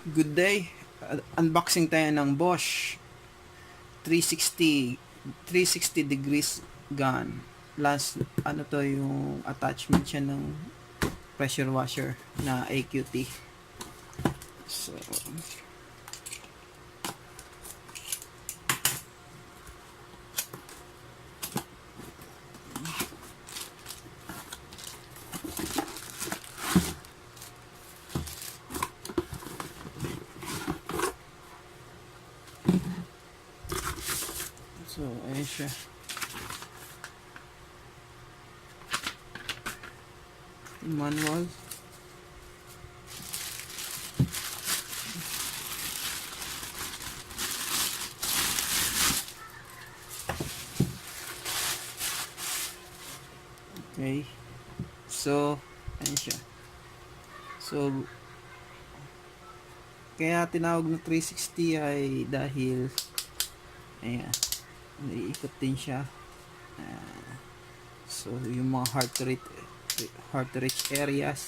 Good day. Unboxing tayo ng Bosch 360 degrees gun. Last ano to, yung attachment siya ng pressure washer na AQT. So ayun siya. Manual. Okay. So, ayun siya. So, kaya tinawag na 360 ay dahil ayan, naiikot din siya. So yung mga heart rate areas,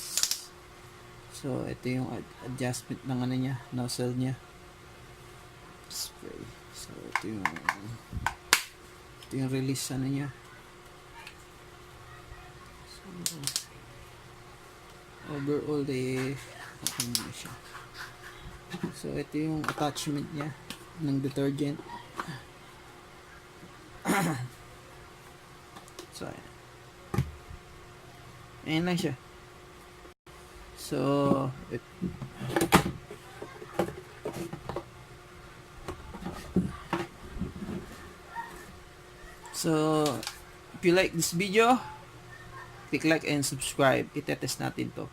so ito yung adjustment ng ano niya, nozzle niya, spray. So ito yung release ano niya. So overall okay na siya. So ito yung attachment niya ng detergent. So ayan lang siya. So if you like this video, click like and subscribe. Itetest natin to.